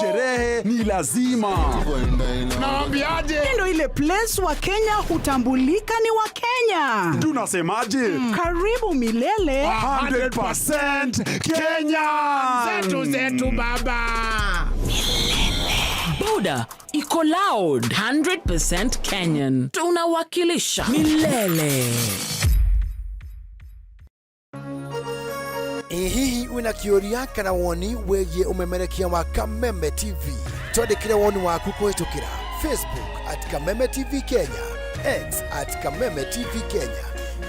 sherehe ni lazima. Naambiaje? Ndio ile place wa Kenya hutambulika ni wa Kenya. Tunasemaje? Karibu milele 100% Kenya. Zetu baba. Buda iko loud 100% Kenyan. Tunawakilisha milele. Hihi wina kioria kana woni wegie umemerekia wa Kameme TV. Twandikire woni waku kuhitukira Facebook @Kameme TV Kenya, X @Kameme TV Kenya,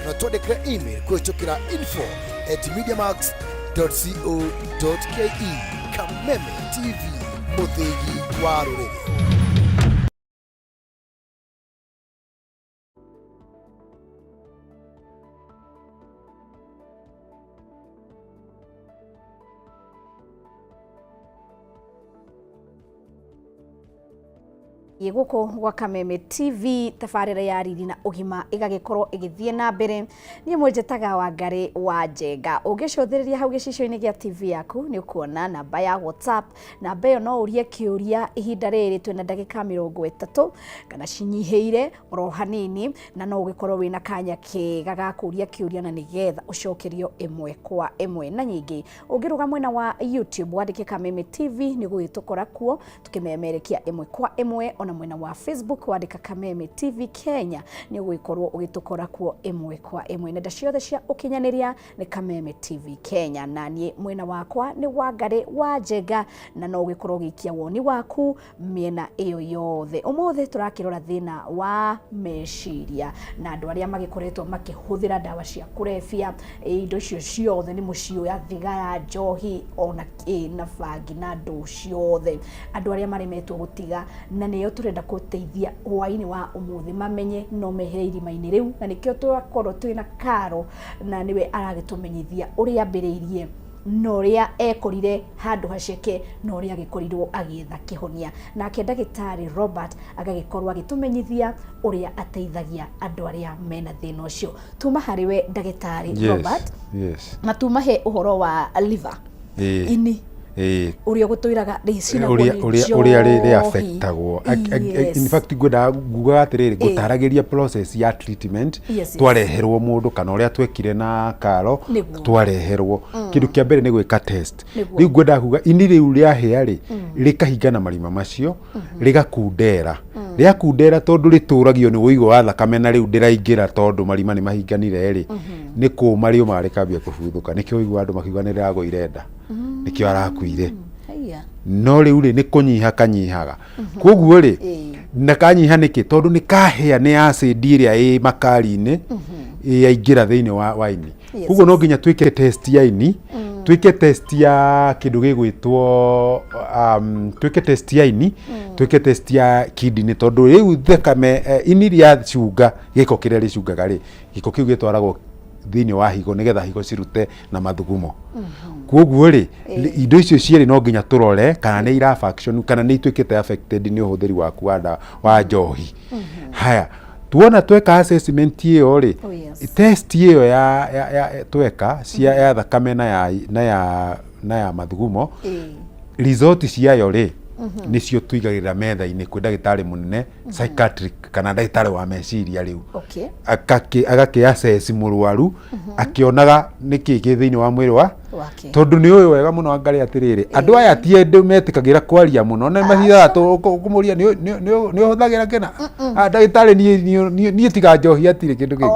na twandikire email kuhitukira info@mediamax.co.ke. Kameme TV, muthigi wa ruriri. Guko gwa Kameme TV tafarira ya riri na ugima igagikorwo igithie na mbere ni mwenjetaga Wangari wa Njenga. Ungicũthĩrĩria hau gĩcicio-inĩ gĩa TV yaku ni ukuona namba ya WhatsApp. Namba ĩyo no urie kĩũria ihinda rĩrĩ twina ndagĩka 30 kana cinyiheire oro hanini, na no ũgĩkorwo wĩna kanya kega ga kũria kĩũria na nigetha ũcokerio ĩmwe kwa ĩmwe. Na nyingĩ ũngĩruga mwena wa YouTube wandĩke Kameme TV ni gũgĩtũkora kuo tukimemerekia ĩmwe kwa ĩmwe, na mwena wa Facebook wandika Kameme TV Kenya ni gwikorwo ugitukora kuo ĩmwe kwa ĩmwe. Nenda ciothe cia ukinyaniria ni Kameme TV Kenya, na nie mwena wakwa ni Wangari wa Njenga, na no gwikorwo gikia woni waku miena iyo yothe. Umuthe turakirora thina wa meciria na andu aria magikoretwo makihuthira dawa cia kurefia, indo cio ciothe ni mucio ya thigara, njohi, ona na bangi na ndu ciothe. Andu aria maremetwo gutiga na niyo turenda kuteithia hwaini wa umuthi mamenye no mehere irima-ini riu, na nikio twakorwo twina Karo na niwe aragitumenyithia uria ambiriirie no ria ekorire handu haceke no ria agikorirwo agietha kihonia, nake ndagitari Robert agagikorwo agitumenyithia uria ateithagia andu aria mena thina ucio. Tuma hariwe ndagitari Robert. Yes. Matuma he uhoro wa liver. Ini uria gutuiraga ricina uria ri affectagwo. In fact ngwenda nguga atiriri gutaragiria process ya treatment twareherwo mundu kana uria twekire na Karo twareherwo kindu kia mbere ni gwika test. Riu ngwenda kuga ini riu ria hea ri rikahingana marima macio rigakundera riakundera tondu rituragio ni uigo wa thakame, na riu ndiraingira tondu marima ni mahinganire ri ni ku mario marikambia kubuthuka, nikio uigo andu makiuga ni riragoire nda, nikio arakuire. No riu ri ni kunyiha kanyihaga koguo ri na kanyiha niki tondu ni kahea ni acid iria i makari-ini yaingira thiini wa ini. Koguo no nginya twike test ya ini, twike test ya kindu gigwitwo twike test ya ini, twike test ya kidney, tondu riu thakame ini ria cunga giko kiria ricungaga ri giko kiu gitwaragwo thiini wa higo nigetha higo cirute na mathugumo. Koguo ri indo icio cieri no nginya turore kana ni ira function kana ni itwikite affected ni uhuthiri waku wa njohi. Haya, tuona tweka assessment iyo ri test iyo ya tweka cia ya thakame na ya mathugumo, result ciayo ri nicio tuigagirira metha-ini kwi ndagitari munene psychiatric kana ndagitari wa meciria riu agaki assess murwaru akionaga niki ki thiini wa mwiri wa tondu ni uyu wega muno Wangari atiriri andu aya ti endu metikagira kwaria muno na mahira kumuria ni uhuthagira kena ndagitari ni tiga njohi atiri kindu kingi.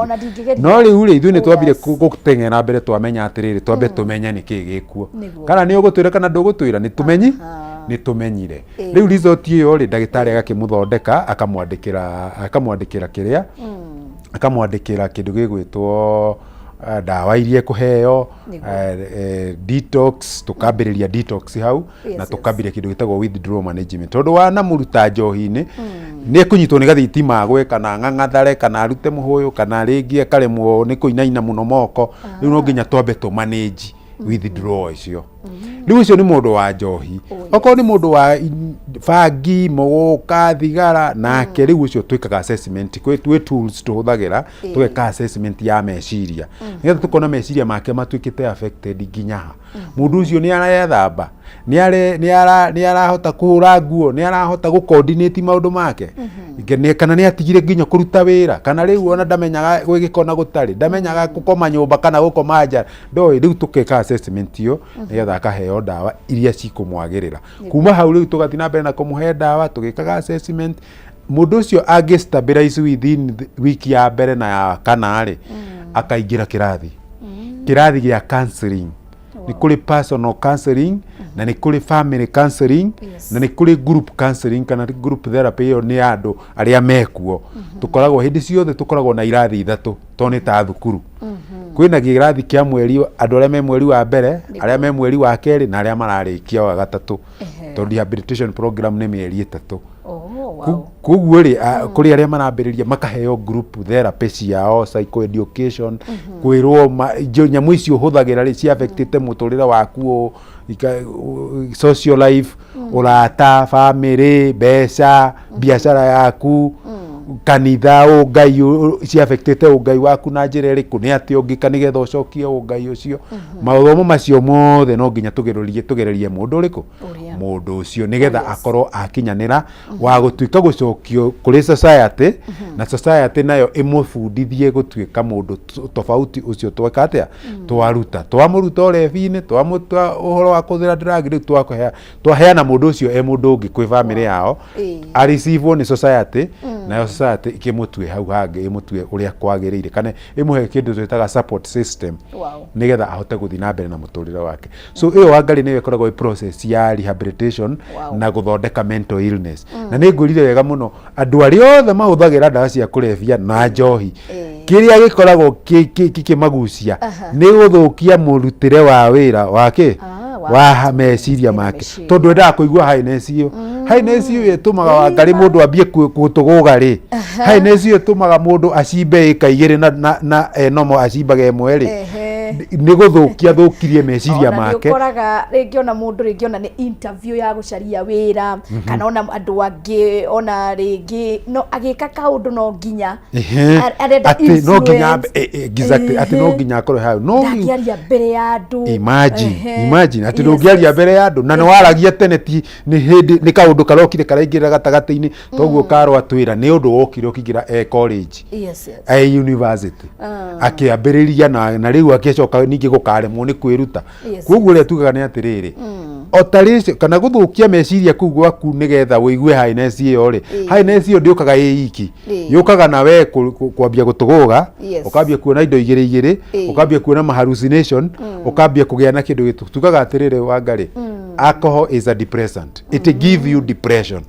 No riu ri ithu ni twambire guteng'era mbere twamenya atiriri twambe tumenya niki gikuo kana ni ugutwira kana ndugutwira ni tumenyi ni tumenyire. Riu result iyo ri ndagitari agakimuthondeka akamwandikira kiria akamwandikira kindu gigwitwo dawa iria kuheo detox, tukambiriria detox hau na tukambiria kindu gitagwo withdrawal management. Tondu wana muruta njohi-ini ni kunyitwo ni gathitima gwe kana ng'ang'athare kana arute muhuyu kana ringi akaremwo ni kuinaina muno moko. Riu no nginya twambe tu manage withdrawal icio. riu ucio ni mundu wa njohi oko ni mundu wa fangi mogoka thigara nake riu ucio twikaga assessment kwe tools tuhuthagira tweka assessment ya meciria nigetha tukona meciria make matwikite affected nginya mundu ucio ni arethamba ni arahota kuhura nguo ni arahota gu coordinate maundu make kana ni atigire nginya kuruta wira kana riu ona ndamenyaga gwigikona gutari ndamenyaga gukoma nyumba kana gukoma nja ndoi riu tukeka assessment yo nigetha akaheo dawa iria cikumwagirira kuma hau riu tugathi na mbere na kumuhe dawa tugikaga assessment mundu ucio angistabilize within wiki ya mbere na ya kana ri akaingira kirathi gia counseling ni kuri personal counseling na ni kuri family counseling na ni kuri group counseling kana group therapy yo ni andu aria mekuo tukoragwo hindi ciothe tukoragwo na irathi 3 to ni ta thukuru kwina girathi kia mweri andu aria me mweri wa mbere aria me mweri wa keri na aria mararikia wa gatatu to rehabilitation program ni mieri 3 koguo ri kuri aria marambiriria makaheo group therapy ciao psycho education kwirwo nyamu icio huthagira ri cia affectite muturire waku social life urata family beca biashara yaku kanitha ungai cia affectite ungai waku na njira iriku ni ati ungika nigetha ucokie ungai ucio mauthomo macio mothe no nginya tugererie mundu uriku mundu ucio nigetha akorwo akinyanira wa gutuika gucokio kuri society na society nayo imufundithie gutuika mundu tofauti ucio tweka atia twaruta twamuruta orefine twamuta uhoro wa kuthira drug riu twaheana mundu ucio mundu ungi kwi family yao a receive ni society nayo society ikimutue hau hange imutue uria kwagiriire kana imuhe kindu twitaga support system nigetha ahote guthi na mbere na muturire wake so iyo wangari niyo ikoragwo i process ya rehabilitation na guthondeka mental illness na ni ngurire wega muno andu ari othe mahuthagira ndawa cia kurevia na njohi kiria gikoragwo kikimagucia ni guthukia murutire wa wira wake wa meciria make tondu endaga kuigua hainess iyo hainess iyo itumaga wangari mundu ambie gutuguga ri hainess iyo itumaga mundu acimbe ikaigire na enomo acimbage emwe ri ni guthukirie meciria make ukoraga ringi ona mundu ringi ona ni interview ya gucaria wira kana ona andu angi ona ringi no agika kaundu no nginya arenda no nginya exactly ati no nginya akorwo hau no ngiaria mbere ya andu imagine ati no ngiaria mbere ya andu na ni waragia teneti ni kaundu karokire karaingirira gatagati-ini toguo karwa twira ni undu wokire ukigira college university akiambiriria na riu akicoka ningi gukaremwo ni kwiruta koguo ria tugaga ni atiriri otaricio kana guthukia meciria kuu gwaku nigetha wigue hainess iyo ri hainess iyo ndiukaga iki yukaga na we kwambia gutuguga ukambia kuona indo igiri ukambia kuona ma hallucination ukambia kugia na kindu gitu tugaga atiriri wangari alcohol is a depressant it give you depression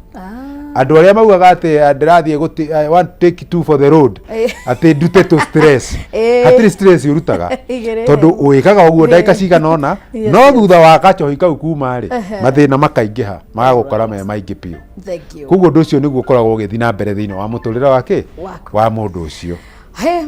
andu aria maugaga ati ndirathie I want to take you for the road ati ndute to stress hatiri stress urutaga tondu uikaga uguo ndaika ciganona no thutha wa kachohi kau kuma ri mathina makaingiha magagukora me maingi piu koguo ndu ucio niguo ukoragwo ugithi na mbere thiini wa muturire wake wa mundu ucio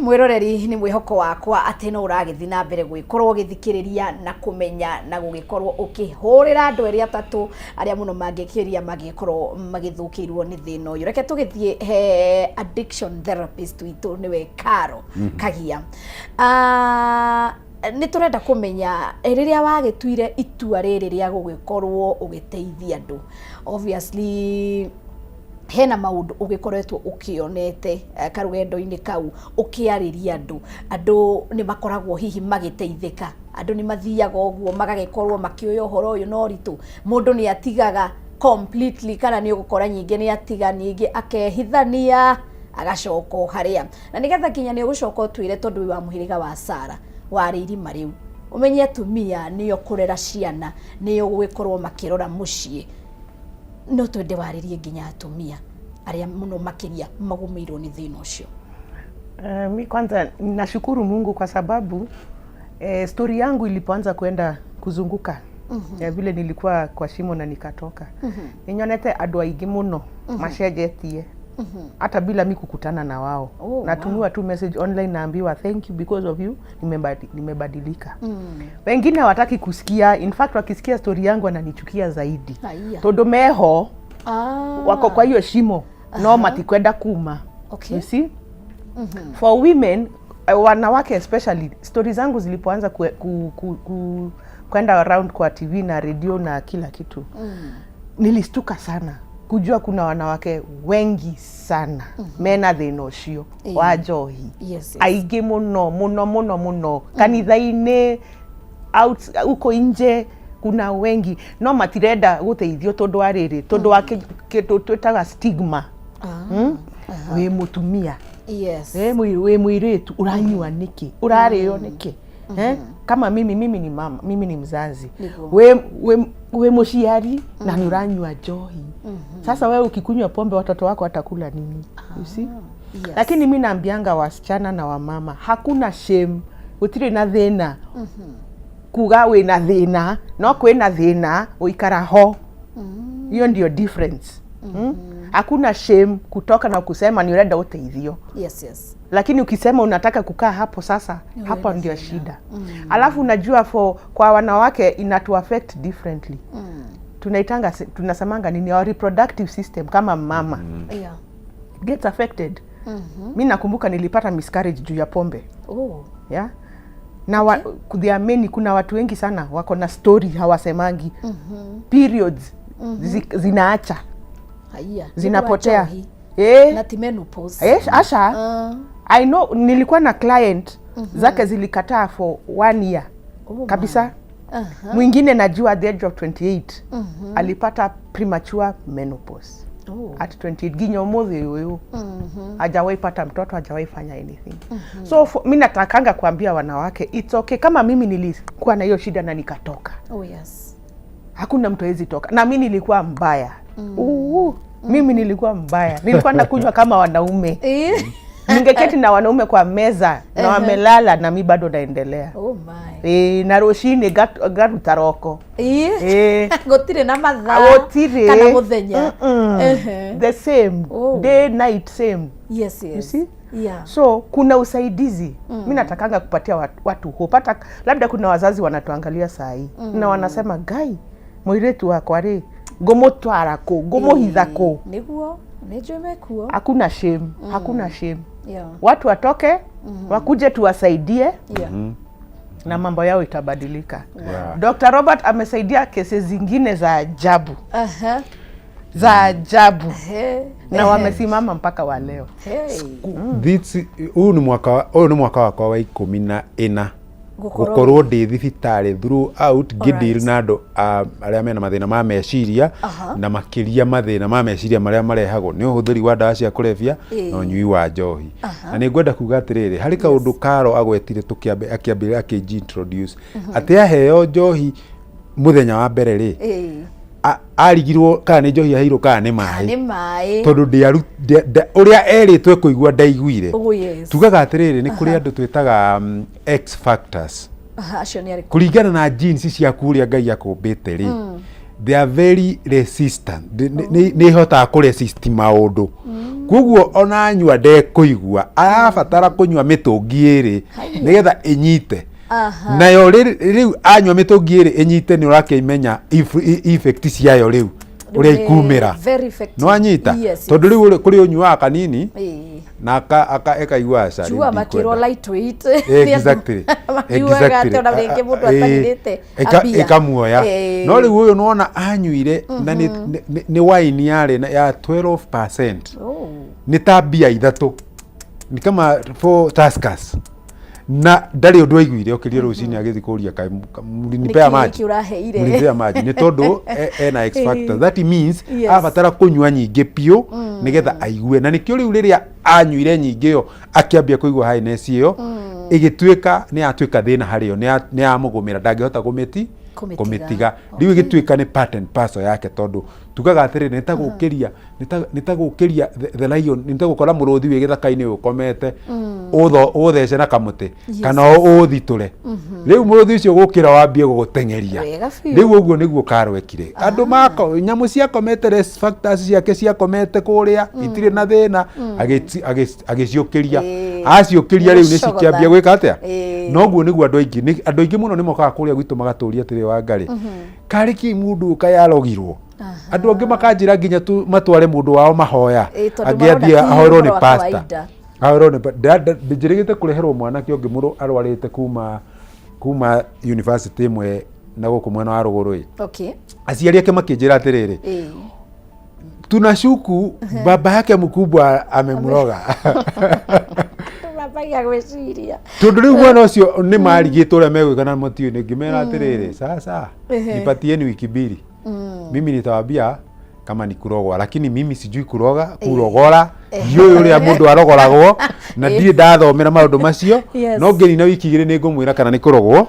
mwiroreri ni mwihoko wakwa ati no uragithi na mbere gwikorwo githikiriria na kumenya na gugikorwo ukihurira andu eri atatu aria muno mangikiria magikorwo magithukirwo ni thina uyu reke tugithie he addiction therapist witu niwe Karo Kagia ni turenda kumenya riria wagituire itua riri ria gugikorwo ugiteithia andu obviously hena maundu ugikoretwo ukionete karugendo-ini kau ukiariria andu ni makoragwo hihi magiteithika andu ni mathiaga uguo magagikorwo makioya uhoro uyu no ritu mundu ni atigaga completely kana ni ugukora nyingi ni atiga nyingi akehithania agacoko haria na nigetha kinya ni ugucoka utwire tondu wa muhiriga wa Sara wari irima riu umenye atumia niyo kurera ciana niyo gugikorwo makirora mucii no twende waririe nginya atumia aria muno makiria magumirwo ni thina ucio. Mi kwanza nashukuru Mungu kwa sababu story yangu ilipoanza kwenda kuzunguka vile nilikuwa kwa shimo na nikatoka ninyonete andu aingi muno macenjetie hata bila mimi kukutana na wao. Natumiwa tu message online, naambiwa thank you because of you nimebadilika. Wengine hawataki kusikia, in fact wakisikia story yangu wananichukia zaidi. Todo meho wako kwa hiyo shimo no matikwenda kuma. You see? For women, wanawake especially, stories zangu zilipoanza kwenda around kwa TV na radio na kila kitu, nilistuka sana kujua kuna wanawake wengi sana mena thinocio wa njohi. Aingĩ muno kanitha-inĩ, out uko nje kuna wengi no matirenda guteithio tondu wa riri, tondu wa kindu twitaga stigma. We mutumia, we muiritu uranyua niki, urario niki. Kama mimi ni mama, mimi ni mzazi, we muciari na nuranyua njohi. Sasa wewe ukikunywa pombe watoto wako watakula nini? You see? Lakini mimi naambianga wasichana na wamama, hakuna shame, utire na thina kuga we na thina, no kwe na thina uikara ho. Hiyo ndio difference. Hakuna shame kutoka na kusema ni urenda uteithio. Lakini ukisema unataka kukaa hapo sasa, hapo ndio shida. Alafu unajua kwa wanawake inatu affect differently. Tunasamanga nini, our reproductive system kama mama gets affected. Mimi nakumbuka nilipata miscarriage juu ya pombe. Na kuna watu wengi sana wako na story hawasemangi. Periods zinaacha, zinapotea. Na menopause. Asha. I know, nilikuwa na client zake zilikataa for 1 year. Kabisa. Mwingine najua at the age of 28 alipata premature menopause. At 28 ginyo mozi huyo. Hajawahi pata mtoto, hajawahi fanya anything. So mimi natakanga kuambia wanawake it's okay, kama mimi nilikuwa na hiyo shida na nikatoka. Hakuna mtu hawezi toka. Na mimi nilikuwa mbaya. Mimi nilikuwa mbaya. Nilikuwa nakunywa kama wanaume. Ningeketi na wanaume kwa meza na wamelala na mimi bado naendelea. Na roshini garutaroko. Gotire na mathaa kana muthenya. The same. Day night same. Yes. You see? So kuna usaidizi. Mimi natakanga kupatia watu hope. Hata labda kuna wazazi wanatuangalia saa hii na wanasema gai moiretu wako ari gomotwara ko gomohitha ko niguo nijomekuo. Hakuna shame. Hakuna shame. Watu watoke wakuje tuwasaidie na mambo yao itabadilika. Dr. Robert amesaidia kesi zingine za ajabu. Za ajabu. Na wamesimama mpaka wa leo. Huu ni mwaka wakwa wa 14 gukorwo ndi thibitari throughout Gidil na andu aria mena mathina ma meciria na makiria mathina ma meciria maria marehagwo ni uhuthiri wa ndawa cia kulevya na unyui wa njohi. Na ni ngwenda kuga atiriri hari kaundu Karo agwetire akiambira introduce ati aheo njohi muthenya wa mbere ri arigirwo kana ni njohi ahirwo kana ni mai tondu uria eritwe kuigua ndaiguire. Tugaga atiriri ni kuri andu twitaga X factors kuringana na genes cia kuria Ngai akumbite ri they are very resistant. Ni hota ku resist maundu. Koguo ona anyua ndekuigua arabatara kunyua mitungi iri nigetha inyite. Nayo riu anywa mitungi iri inyite ni urakimenya effect ciayo riu uria ikumira no anyita tondu riu kuri unyuaga kanini na ekaigua aca chua makiro lightweight. Exactly. Ekamuoya no riu uyu nona anyuire na ni wine yari ya 12%. Ni tabia ithatu ni kama for Tuskers na ndari undu aiguire okirie rucini agithi kuria kai nipea maji nipea maji ni tondu ena X factor. That means abatara kunywa nyingi pio nigetha aigue na nikio riu riria anyuire nyingi yo akiambia kuigua highness iyo igituika ni atuika thina hario ni amugumira ndangihota kumitiga riu igituika ni part and parcel yake tondu tugaga atiri nitagukiria the lion nitagukora muruthi wi githaka-ini ukomete uthece na kamuti kana uthitule riu muruthi ucio gukira wambie gugutengeria riu uguo niguo Karo ekire andu mako nyamu cia komete risk factors ciake cia komete kuria itire na thina agiciukiria aciukiria riu ni cikiambia gwika atia noguo niguo andu aingi muno ni mokaga kuria gwitu magaturia atiri Wangari kariki mundu kayarogirwo andu angi makanjira nginya matware mundu wao mahoya angiathie ahorwo ni pastor njirigite kureherwo mwanake ungi muru arwarite kuma university imwe na guku mwena wa ruguru aciari ake makinjira atiriri tunashuku baba yake mkubwa amemroga tondu riu mwana ucio ni marigitwo uria megwikana mutio-ini ngimera atiriri sasa nipatieni wiki mbili mimi nitawambia kama ni kurogwa lakini mimi sijui kurogora hiyo uria mundu arogoragwo na ndire ndathomera maundu macio no ngeni na wiki igiri ningumwira kana ni kurogwo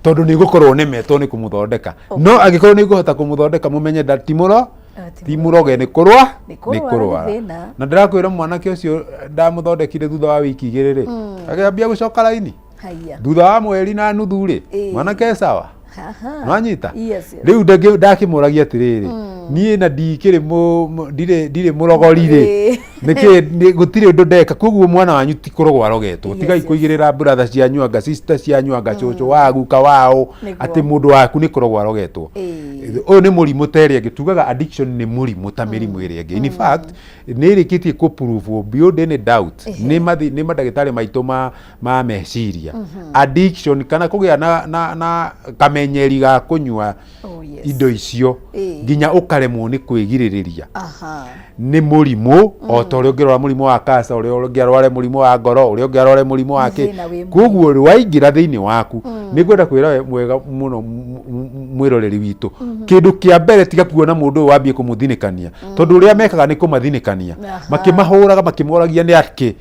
tondu ni gukorwo ni meto ni kumuthondeka no agikorwo ni guhota kumuthondeka mumenye ti muroge ni kurwa na ndirakwira mwanake ucio ndamuthondekire thutha wa wiki igiri ri agiambia gucoka laini thutha wa mweri na nuthu ri mwanake sawa nwanyita riu ndakimuragia atiriri nie na ndikiri ndire murogori ri niki gutire undu ndeka koguo mwana wanyu ti kurogwa rogetwo tigai kuigirira brother cianyu anga sister cianyu anga cucu wa guka wao ati mundu waku ni kurogwa rogetwo uyu ni murimu teri agitugaga addiction ni murimu ta mirimu iri ingi in fact ni rikitie ku prove beyond any doubt ni madagitari maitu ma meciria addiction kana kugia na kamenyeri ga kunywa indo icio nginya ukaremwo ni kwigiririria ni murimu o ta uria ngirora murimu wa cancer uria ngirora murimu wa ngoro uria ngirora murimu wake koguo waingira thiini waku ni ngwenda kwira mwega muno mwiroreri witu kindu kia mbere tiga kuona mundu wambie kumuthinikania tondu uria mekaga ni kumathinikania makimahuraga makimoragia ni atki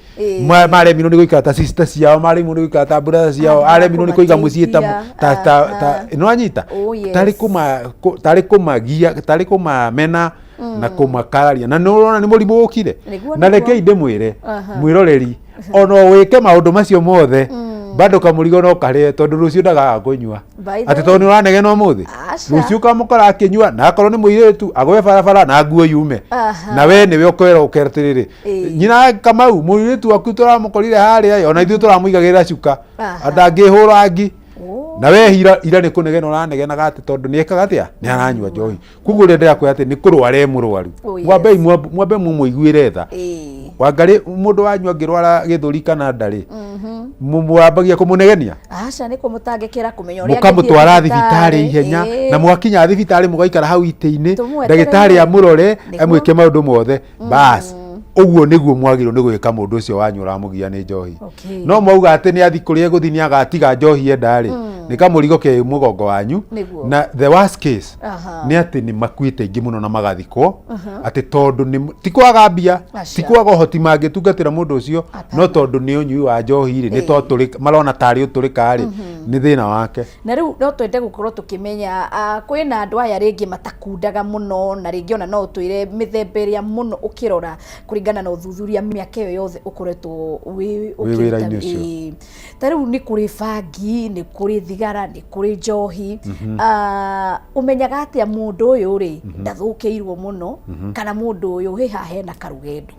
maremirwo ni guikara ta sister ciao maremirwo ni guikara ta brother ciao aremirwo ni kuiga mucii ta nwanyita tari kumamena na kumakararia na nurona ni murimu ukire na rekei ndimwire mwiroreri ono wike maundu macio mothe bado kamurigo no karie tondu rucio ndaga kunywa ati tondu uranegena umuthi rucio kamukora akinywa na akorwo ni muiretu agwe barabara na nguo yume na we niwe ukwera ukeratiriri nyina Kamau muiretu waku turamukorire haria ona ithu turamuigagirira cuka andangihura angi na we ira ni kunegena uranegena ati tondu ni ekaga atia ni aranywa njohi kuguo ndira kwira ati ni kurware murwaru mwambe mumuiguire tha Wangari mundu wanywa ngirwara githuri kana ndari mwambagia kumunegenia aca ni kumutangikira kumenya uria mukamutwara thibitari ihenya na mwakinya thibitari mugaikara hau ite-ini ndagitari amurore amwike maundu mothe bas uguo niguo mwagirwo ni gwika mundu ucio wanyu uramugia ni njohi no mwauga ati ni athi kuria guthini agatiga njohi endari ni kamurigo ke mugongo wanyu na the worst case ni ati ni makuite ingi muno na magathikwo ati tondu ni tikwaga mbia tikwaga hoti mangitungatira mundu ucio no tondu ni unyui wa njohi ri ni tondu marona tari uturika ri ni thina wake na riu no twende gukorwo tukimenya kwina andu aya ringi matakundaga muno na ringi ona no utwire mithemba iria muno ukirora kuringana na uthuthuria miaka iyo yothe ukoretwo wira-ini ucio ta riu ni kuri bangi ni kuri thigara ni kuri njohi umenyaga atia mundu uyu ri ndathukiirwo muno kana mundu uyu hiha hena karugendo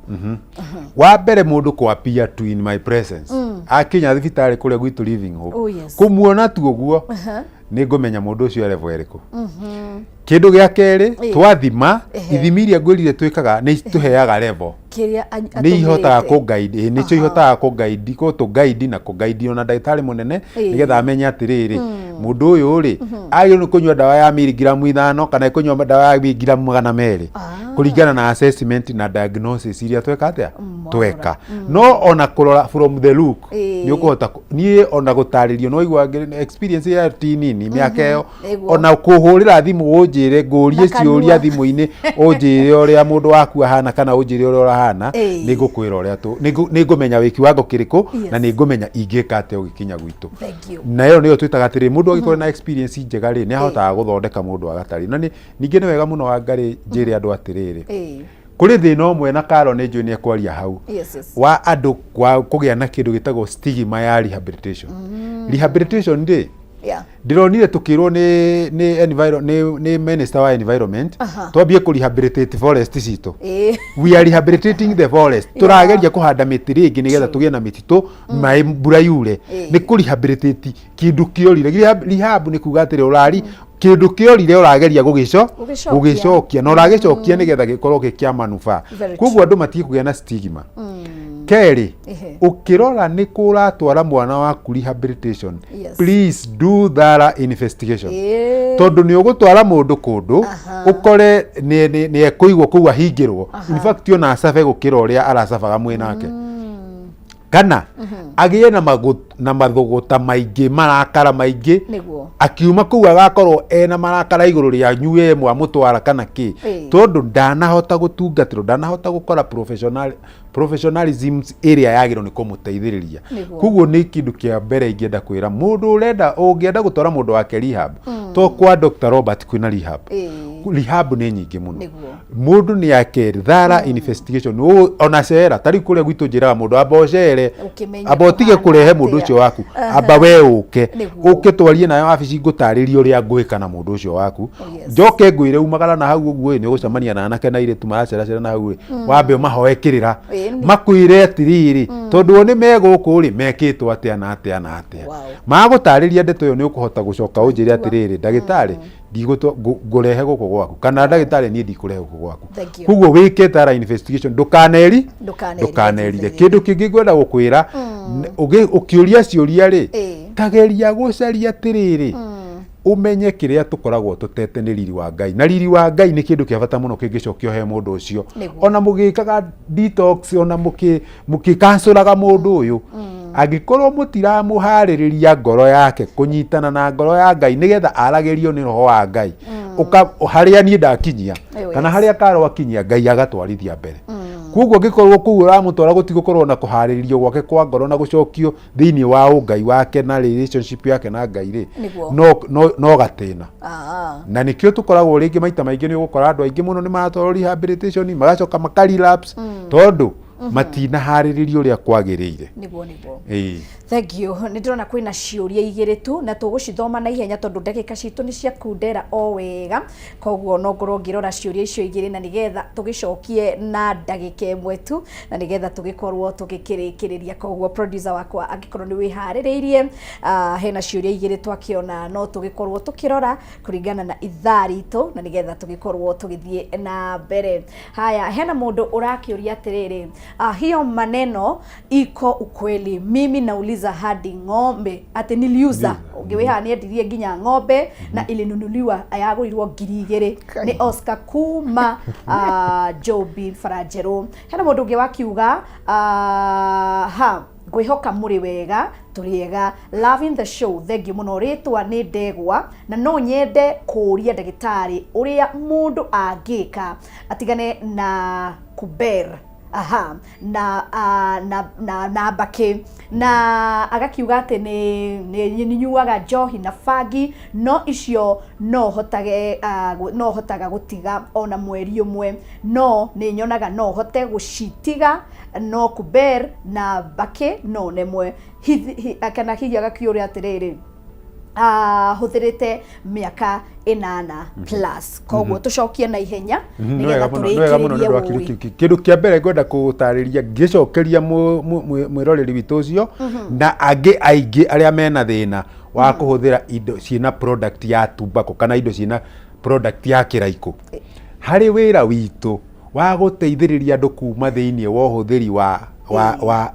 wa mbere mundu kwapia to in my presence akinya thibitari kuria gwitu living hope kumuona tu uguo ni ngumenya mundu ucio level eriku kindu gia keri twathima ithimi iria ngwirire twikaga ni tuheaga level ni ihotaga ku guide ni cio ihotaga ku guide ko to guide na ku guide ona ndagitari munene nigetha amenye atiriri mundu uyu ri agio ni kunywa dawa ya miligramu 5 kana kunywa dawa ya miligramu 200 kuringana na assessment na diagnosis iria tweka atia tweka no ona kurora from the look ni ukuhota ni ona gutaririo no igwa experience ya tinini miaka iyo ona kuhurira thimu unjire ngurie ciuria thimu-ini unjire uria mundu waku ahana kana unjire uria urahana ni ngukwira uria tu ni ngumenya wiki wango kiriku na ni ngumenya ingika atia ugikinya gwitu na iyo niyo twitaga atiri mundu agikore na experience njega ri ni ahotaga guthondeka mundu agatari na ningi ni wega muno Wangari njire andu atiriri kuri thina umwe na Karo ne njui ne kwaria hau wa andu kugia na kindu gitagwo stigma ya rehabilitation. Rehabilitation ndi ndironire tukirwo ni minister wa environment twambie ku rehabilitate forest cito. We are rehabilitating the forest. Turageria kuhanda miti ringi nigetha tugie na mititu mai mbura yure. Ni ku rehabilitate kindu kiorire. Rehab ni kuga atiri urari kindu kiorire urageria gugicokia na uragicokia nigetha gikorwo gikia manufa. Koguo andu matige kugia na stigma. Keri, ukirora ni kuratwara mwana waku rehabilitation, please do thorough investigation. Tondu ni ugutwara mundu kundu ukore ni ekuigwo kuwa hingirwo. In fact yo na asabe gukira uria arasabaga mwenake. Kana agie na mathuguta maingi marakara maingi akiuma kuwa agakorwo ena marakara iguru ria nyue mwa mutwara kana ki tondu ndanahota gutungatiro ndanahota gukora professionalism area yagiro ni kumuteithiriria. Kuguo ni kindu kia mbere ingenda kwira mundu urenda ungienda gutwara mundu wake rehab to kwa Dr. Robert kwina rehab. Rehab ni nyingi muno. Mundu ni yake thorough investigation ona cera tari kuria gwitu njiraga mundu abocere abotige kurehe mundu ucio waku aba we uke twarie nayo abici ngutaririo ria ngwika na mundu ucio waku njoke ngwire umagara na hau uguo ni ugucamania na anake na ire tu maracera na hau wambe mahoe kirira makwire atiriri tondu ni meguku ri mekitwo atia na atia na atia magutariria ndeto yo ni ukuhota gucoka unjire atiriri ndagitari ngurehe guku gwaku kana ndagitari ni ndikurehe guku gwaku. Kuguo wike tara investigation ndukanerire kindu kingi ngwenda gukwira ukiuria ciuria ri tageria gucaria atiriri umenye kiria tukoragwo tutete ni riri wa Ngai na riri wa Ngai ni kindu kia bata muno kingicokio he mundu ucio ona mugikaga detox ona mukikansuraga mundu uyu agikorwo mutiramuhaririria ngoro yake kunyitana na ngoro ya Ngai nigetha aragerio ni roho wa Ngai haria ni ndakinyia kana haria Karo akinyia Ngai agatwarithia mbere. Kuguo gikorwo kuura mutwara gutigukorwo na kuhariririo gwake kwa ngoro na gucokio thiini wa Ngai wake na relationship yake na Ngai ri no gatina na nikio tukoragwo ringi maita maingi ni gukora andu aingi muno ni maratwara rehabilitation magacoka makarelapse tondu matina hariririo ria kwagiriire. Niguo thank you. Nidirona kwina ciuria igiri tu na tugucithoma na ihenya tondu ndagika citu ni cia kundera o wega koguo no ngorwo ngirora ciuria icio igiri na nigetha tugicokie na ndagika imwe tu na nigetha tugikorwo tugikirikiriria. Koguo producer wakwa angikorwo ni wihaririirie hena ciuria igiri twakiona no tugikorwo tukirora kuringana na ithaa ritu na nigetha tugikorwo tugithie na mbere. Haya, hena mundu urakiuria atiriri hiyo maneno iko ukweli? Mimi nauliza hadi ng'ombe ati niliuza ungeweha niendirie nginya ng'ombe na ilinunuliwa ayagurirwo 2,000 ni Oscar kuma Jobi Farajero. Hena mundu ungi wakiuga ngwihoka muri wega turiega loving the show thank you muno ritwa ni Ndegwa na no nyende kuria ndagitari uria mundu angika atigane na kuber na bake na agakiuga ati ni nyuaga njohi na fagi no icio no hotaga gutiga ona mweri umwe no ni nyonaga no hote gucitiga no kuber na bake no nemwe kana hihi agakiuria atiriri huthirite miaka 8 plus koguo tucokie na ihenya nigetha turikirie kindu kia mbere ngwenda gutariria ngicokeria mwiroreri witu ucio na aingi aria mena thina wa kuhuthira indo ciina product ya tobacco kana indo ciina product ya kiraiko hari wira witu wa guteithiriria andu kuma thiini wa uhuthiri wa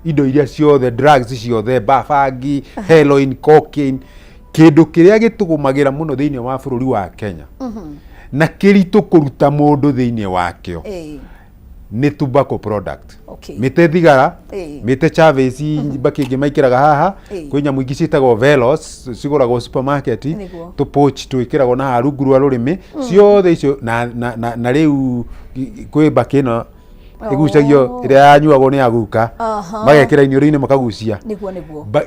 indo iria ciothe drugs ciothe bafangi heroin cocaine kindu kiria gitugumagira muno thiini wa bururi wa Kenya na kiritu kuruta mundu thiini wakio ni tobacco product mite thigara mite Chavez bakingi maikiraga haha kwi nyamu ingi citagwo Velos ciguragwo supermarket tu pouch twikiragwo na harungu rwa rurimi ciothe icio na riu kwi bakino igucagio ĩrĩa yanyuagwo nĩ aguka magekĩra iniũrũ-inĩ makagucia niguo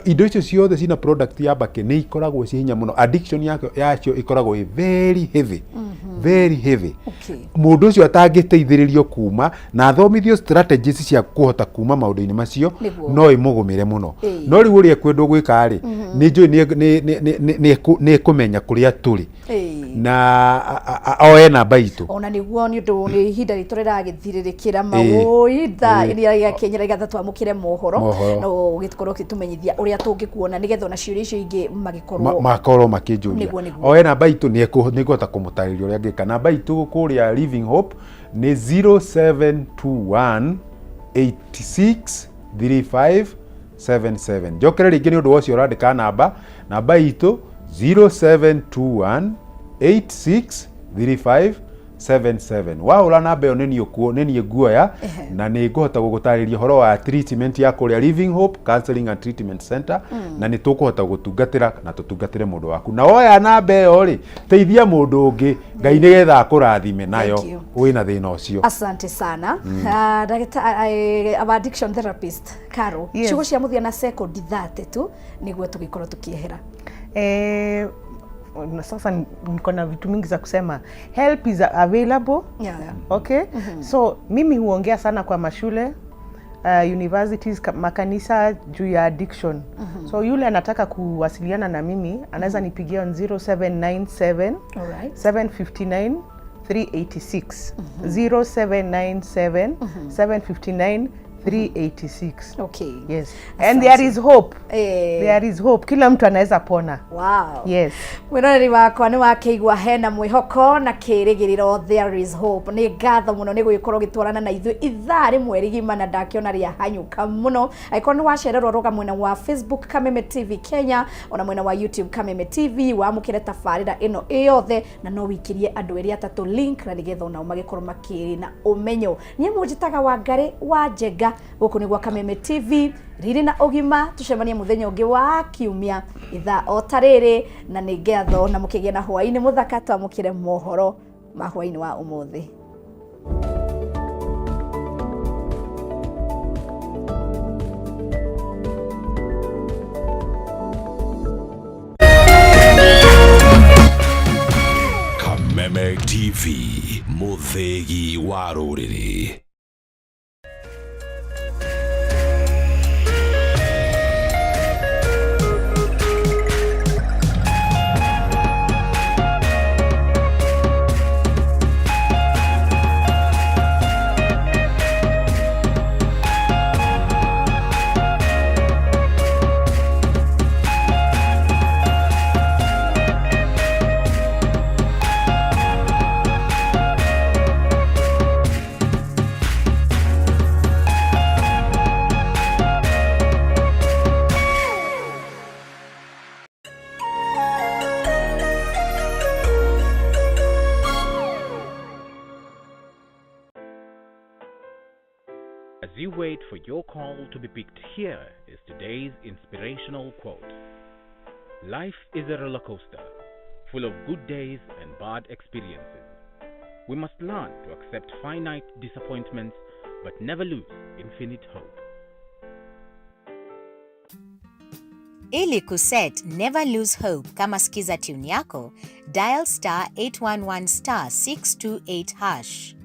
indo icio ciothe cina product ya mbake nĩ ikoragwo ci hinya mũno, addiction yacio ikoragwo very heavy very heavy. Mũndũ ũcio atangĩteithĩrĩrio kuma na athomithio strategies cia kũhota kuma maũndũ-inĩ macio no imũgũmĩre mũno. No rĩu ũrĩa kwendwo gwĩka rĩ nĩ njũĩ nĩ kũmenya kũrĩa tũrĩ na oe namba itũ ona niguo nĩ ũndũ nĩ ihinda ritũ rĩragĩthirĩrĩkĩra maũitha iria rĩakinyĩra igatha twamũkĩre mohoro no ũgĩkorwo ũgĩtũmenyithia ũrĩa tũngĩkuona nĩgetha ona ciũria icio ingĩ makorwo makĩnjũria. Oe namba itũ nĩ ngũhota kũmũtarĩria ũrĩa angĩka. Namba itũ kũrĩa Living Hope nĩ 0721 86 3577. Njokere rĩngĩ nĩ ũndũ wocio ũrandĩka namba itũ 0721 86 3577. Waũra namba ĩyo nĩ niĩ nguoya na nĩ ngũhota gũgũtarĩria ũhoro wa treatment ya kũrĩa Living Hope Counseling and Treatment Center na nĩ tũkũhota gũtungatĩra na tũtungatĩre mũndũ waku. Na woya namba ĩyo rĩ teithia mũndũ ũngĩ, Ngai nĩgetha akũrathime nayo wĩna thĩna ũcio. Asante sana. Addiction therapist Carol, ciugo cia mũthia na second 30 tu nĩguo tũgĩkorwo tũkĩehera. Sasa niko na vitu mingi za kusema. Help is available. Okay? So mimi huongea sana kwa mashule, universities, makanisa juu ya addiction. So yule anataka kuwasiliana na mimi anaweza nipigia on 0797 759 386. 0797 759 386. Okay. Yes. And there is hope. There is hope. Kila mtu anaweza pona. Wow. Yes. Mwĩroreri wakwa nĩ wakĩigua hena mwĩhoko na kĩrĩgĩrĩro there is hope. Nĩ ngatho mũno nĩ gũgĩkorwo gĩtwarana na ithuĩ ithaa rĩmwe rigima na ndakiona rĩa hanyũka mũno. Angĩkorwo nĩ wacererwo roga mwena wa Facebook Kameme TV Kenya ona mwena wa YouTube Kameme TV wamũkĩre tabarĩra ĩno ĩyothe na no wĩkirie andũ erĩ atatũ link na nĩgetha onao magĩkorwo makĩrĩ na ũmenyo. Niĩ mũnjĩtaga Wangari wa Njenga gũkũ nĩ gwa Kameme TV riri na ũgima. Tucemanie mũthenya ũngĩ wa kiumia ithaa o ta rĩrĩ na nĩ ngatho na mũkĩgĩa na hwaĩ-inĩ mũthaka twamũkĩre mohoro ma hwaĩ-inĩ wa ũmũthĩ. Kameme TV, mũthĩgi wa rũrĩrĩ. As you wait for your call to be picked, here is today's inspirational quote. Life is a roller coaster, full of good days and bad experiences. We must learn to accept finite disappointments, but never lose infinite hope. Ili kuset never lose hope kama skiza tune yako, dial *811 *628 #.